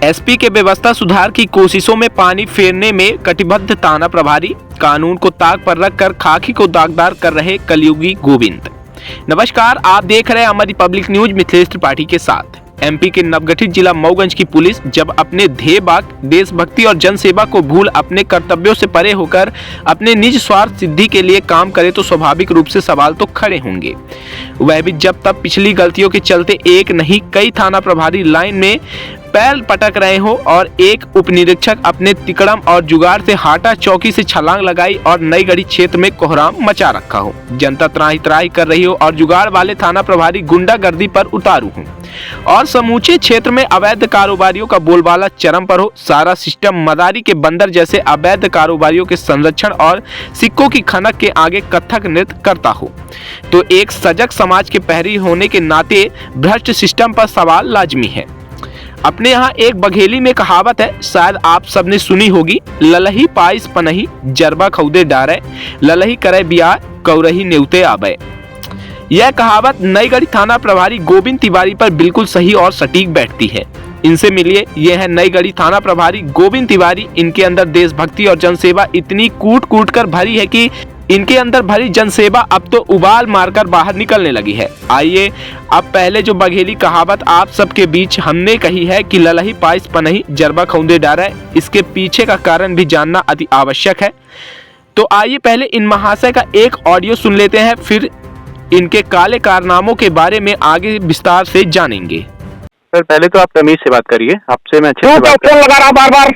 SP के व्यवस्था सुधार की कोशिशों में पानी फेरने में कटिबद्ध थाना प्रभारी, कानून को ताक पर रखकर खाकी को दागदार कर रहे कलयुगी गोविंद। नमस्कार, आप देख रहे हैं अमर रिपब्लिक न्यूज मिथिलेश त्रिपाठी के साथ। एमपी के नवगठित जिला मऊगंज की पुलिस जब अपने ध्येय बाग देशभक्ति और जनसेवा को भूल अपने कर्तव्यों से परे होकर अपने निज स्वार्थ सिद्धि के लिए काम करे तो स्वाभाविक रूप से सवाल तो खड़े होंगे। वह भी जब तब पिछली गलतियों के चलते एक नहीं कई थाना प्रभारी लाइन में पैर पटक रहे हो और एक उप निरीक्षक अपने तिकड़म और जुगाड़ से हाटा चौकी से छलांग लगाई और नई गढ़ी क्षेत्र में कोहराम मचा रखा हो, जनता त्राही त्राही कर रही हो और जुगाड़ वाले थाना प्रभारी गुंडागर्दी पर उतारू हो और समूचे क्षेत्र में अवैध कारोबारियों का बोलबाला चरम पर हो। सारा सिस्टम मदारी के बंदर जैसे अवैध कारोबारियों के संरक्षण और सिक्कों की खनक के आगे कथक नृत्य करता हो, तो एक सजग समाज के पहरी होने के नाते भ्रष्ट सिस्टम पर सवाल लाजमी है। अपने यहाँ एक बघेली में कहावत है, शायद आप सबने सुनी होगी, ललही पाइस पनही जरबा खौदे डारे, ललही करे बिया कौरही नेवते आबे। यह कहावत नई गढ़ी थाना प्रभारी गोविंद तिवारी पर बिल्कुल सही और सटीक बैठती है। इनसे मिलिए, यह है नई गढ़ी थाना प्रभारी गोविंद तिवारी। इनके अंदर देशभक्ति और जनसेवा इतनी कूट कूट कर भरी है कि इनके अंदर भरी जनसेवा अब तो उबाल मारकर बाहर निकलने लगी है। आइए अब पहले जो बघेली कहावत आप सबके बीच हमने कही है कि ललही पाइस पनही जरबा खौंदे डारा, इसके पीछे का कारण भी जानना अति आवश्यक है। तो आइए पहले इन महाशय का एक ऑडियो सुन लेते हैं, फिर इनके काले कारनामों के बारे में आगे विस्तार से जानेंगे। सर पहले तो आप तमीज से बात करिए, आपसे मैं अच्छे से बात फोन लगा रहा बार बार।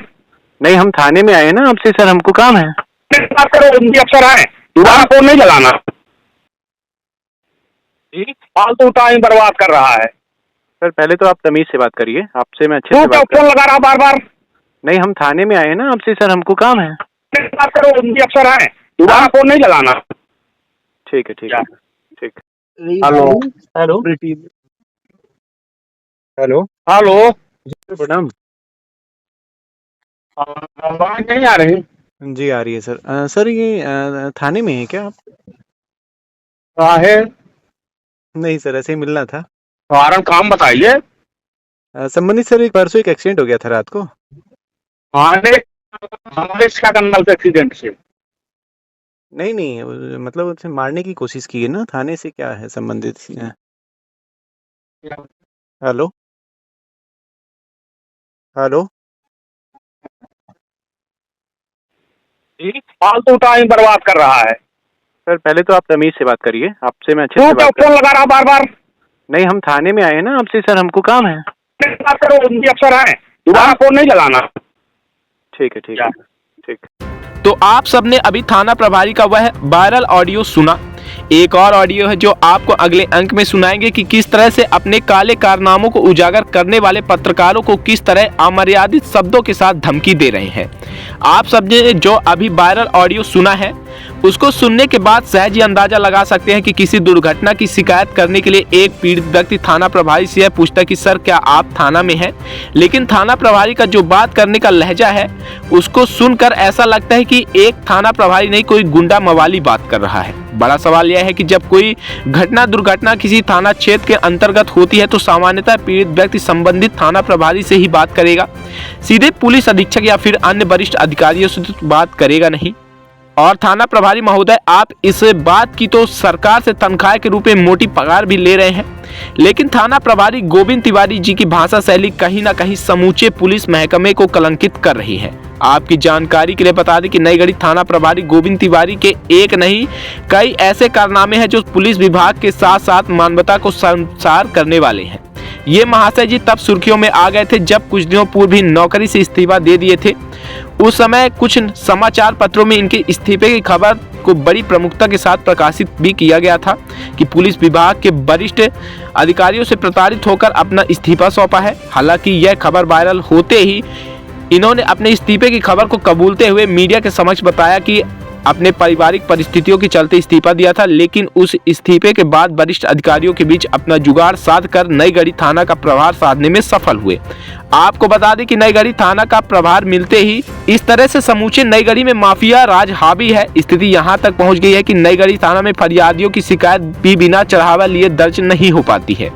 नहीं, हम थाने में आए ना आपसे, सर हमको काम है। बात करो, उनकी अफसर है, दोबारा फोन नहीं चलाना। फालतू टाइम बर्बाद कर रहा है। सर पहले तो आप तमीज से बात करिए, आपसे मैं अच्छे से बात फोन लगा रहा बार बार। नहीं, हम थाने में आए ना आपसे, सर हमको काम है। बात करो, उनकी अफसर है, दोबारा फोन नहीं चलाना। ठीक है ठीक है ठीक। हेलो हेलो हेलो हेलो, प्रणाम। आवाज नहीं आ रही। जी आ रही है सर। सर ये थाने में है क्या आप? है नहीं सर, ऐसे ही मिलना था। कारण काम बताइए। संबंधित सर, एक परसों एक एक्सीडेंट हो गया था रात को। हमारे इसका करना था एक्सीडेंट से। नहीं नहीं, मतलब उसे मारने की कोशिश की है ना, थाने से क्या है संबंधित? हेलो हेलो फालतू टाइम बर्बाद कर रहा है। सर पहले तो आप तमीज से बात करिए, आपसे मैं अच्छे से बात फोन लगा रहा बार बार। नहीं, हम थाने में आए ना आपसे, सर हमको काम है। बात करो, उनकी अफसर है, दोबारा फोन नहीं चलाना। ठीक है ठीक है ठीक। तो आप सबने अभी थाना प्रभारी का वह वायरल ऑडियो सुना। एक और ऑडियो है जो आपको अगले अंक में सुनाएंगे कि किस तरह से अपने काले कारनामों को उजागर करने वाले पत्रकारों को किस तरह अमर्यादित शब्दों के साथ धमकी दे रहे हैं। आप सबने जो अभी वायरल ऑडियो सुना है उसको सुनने के बाद सहज ही अंदाजा लगा सकते हैं कि किसी दुर्घटना की शिकायत करने के लिए एक पीड़ित व्यक्ति थाना प्रभारी से यह पूछता है कि सर क्या आप थाना में हैं, लेकिन थाना प्रभारी का जो बात करने का लहजा है उसको सुनकर ऐसा लगता है कि एक थाना प्रभारी नहीं, कोई गुंडा मवाली बात कर रहा है। बड़ा सवाल यह है कि जब कोई घटना दुर्घटना किसी थाना क्षेत्र के अंतर्गत होती है तो सामान्यतः पीड़ित व्यक्ति संबंधित थाना प्रभारी से ही बात करेगा, सीधे पुलिस अधीक्षक या फिर अन्य वरिष्ठ अधिकारियों से तो बात करेगा नहीं। और थाना प्रभारी महोदय, आप इस बात की तो सरकार से तनख्वाह के रूप में मोटी पगार भी ले रहे हैं, लेकिन थाना प्रभारी गोविंद तिवारी जी की भाषा शैली कहीं ना कहीं समूचे पुलिस महकमे को कलंकित कर रही है। आपकी जानकारी के लिए बता दें कि नई गढ़ी थाना प्रभारी गोविंद तिवारी के एक नहीं कई ऐसे कारनामे हैं जो पुलिस विभाग के साथ साथ मानवता को शर्मसार करने वाले हैं। ये महाशय जी तब सुर्खियों में आ गए थे जब कुछ दिनों पूर्व ही नौकरी से इस्तीफा दे दिए थे। उस समय कुछ समाचार पत्रों में इनके इस्तीफे की खबर को बड़ी प्रमुखता के साथ प्रकाशित भी किया गया था कि पुलिस विभाग के वरिष्ठ अधिकारियों से प्रताड़ित होकर अपना इस्तीफा सौंपा है। हालांकि यह खबर वायरल होते ही इन्होंने अपने इस्तीफे की खबर को कबूलते हुए मीडिया के समक्ष बताया कि अपने पारिवारिक परिस्थितियों के चलते इस्तीफा दिया था, लेकिन उस इस्तीफे के बाद वरिष्ठ अधिकारियों के बीच अपना जुगाड़ साध कर नई गढ़ी थाना का प्रभार साधने में सफल हुए। आपको बता दें कि नई गढ़ी थाना का प्रभार मिलते ही इस तरह से समूचे नई गढ़ी में माफिया राज हावी है। स्थिति यहाँ तक पहुँच गई है कि नई गढ़ी थाना में फरियादियों की शिकायत भी बिना चढ़ावा लिए दर्ज नहीं हो पाती है।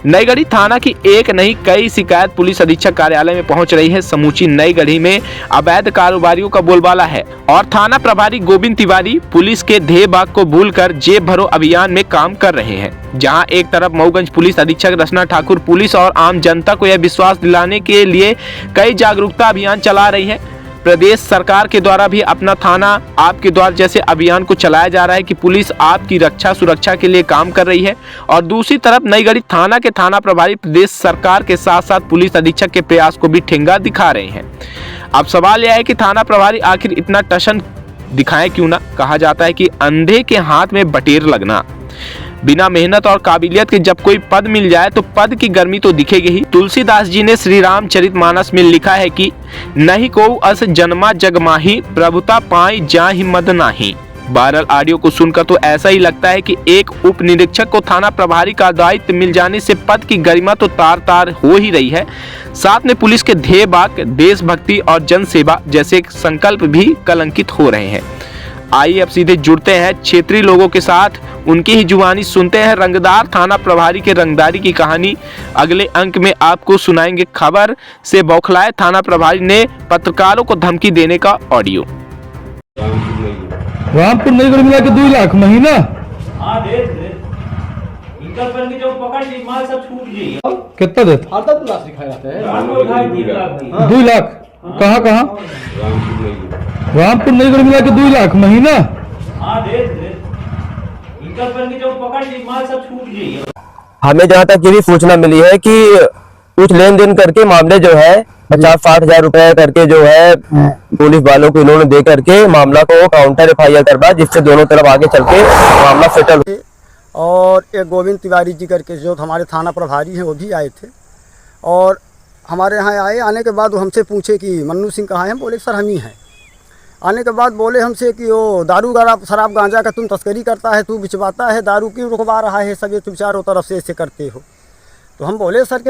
नई गढ़ी थाना की एक नहीं कई शिकायत पुलिस अधीक्षक कार्यालय में पहुंच रही है। समूची नई गढ़ी में अवैध कारोबारियों का बोलबाला है और थाना प्रभारी गोविंद तिवारी पुलिस के ध्येय भाग को भूलकर जेब भरो अभियान में काम कर रहे हैं। जहां एक तरफ मऊगंज पुलिस अधीक्षक रचना ठाकुर पुलिस और आम जनता को यह विश्वास दिलाने के लिए कई जागरूकता अभियान चला रही है। प्रदेश सरकार के द्वारा भी अपना थाना आपके द्वार जैसे अभियान को चलाया जा रहा है कि पुलिस आपकी रक्षा सुरक्षा के लिए काम कर रही है। और दूसरी तरफ नई गढ़ी थाना के थाना प्रभारी प्रदेश सरकार के साथ साथ पुलिस अधीक्षक के प्रयास को भी ठेंगा दिखा रहे हैं। अब सवाल यह है कि थाना प्रभारी आखिर इतना टशन दिखाएं क्यों ना। कहा जाता है कि अंधे के हाथ में बटेर लगना। बिना मेहनत और काबिलियत के जब कोई पद मिल जाए तो पद की गर्मी तो दिखेगी ही। तुलसीदास जी ने श्री रामचरितमानस में लिखा है कि नहीं को अस जन्मा जग माही प्रभुता पाई जाहि मद नाही। वायरल ऑडियो को सुनकर तो ऐसा ही लगता है कि एक उप निरीक्षक को थाना प्रभारी का दायित्व मिल जाने से पद की गरिमा तो तार तार हो ही रही है, साथ में पुलिस के ध्येय भाग देशभक्ति और जन सेवा जैसे संकल्प भी कलंकित हो रहे हैं। आइए अब सीधे जुड़ते हैं क्षेत्रीय लोगों के साथ, उनकी ही जुबानी सुनते हैं रंगदार थाना प्रभारी के रंगदारी की कहानी। अगले अंक में आपको सुनाएंगे खबर से बौखलाए थाना प्रभारी ने पत्रकारों को धमकी देने का ऑडियो। रामपुर नई गढ़ी मिला के 2 लाख महीना। हाँ दे इनका पर के जो पकड़ ली माल सब छूट गई। कितना देते? आता तो लाश दिखाया जाता है। रामपुर भाई 2 लाख 2 लाख कहाँ कहाँ? रामपुर नई गढ़ी मिला के 2 लाख महीना। हाँ दे इनका पर के जो पकड़ ली माल सब छूट गई। हमें जहाँ तक ये भी सूचना मिली है कि कुछ लेन देन करके मामले जो है 50-60 हजार रुपए करके जो है पुलिस वालों को इन्होंने दे करके मामला को काउंटर FIR करवा, जिससे दोनों तरफ आगे चल के मामला सेटल। और एक गोविंद तिवारी जी करके जो हमारे थाना प्रभारी हैं वो भी आए थे और हमारे यहाँ आए। आने के बाद वो हमसे पूछे कि मन्नू सिंह कहाँ हैं। बोले सर हम ही हैं। आने के बाद बोले हमसे कि वो दारू शराब गांजा का तुम तस्करी करता है, तू बिचवाता है, दारू क्यों रुकवा रहा है, सब ये तुम चारों तरफ से ऐसे करते हो। तो हम बोले सर कि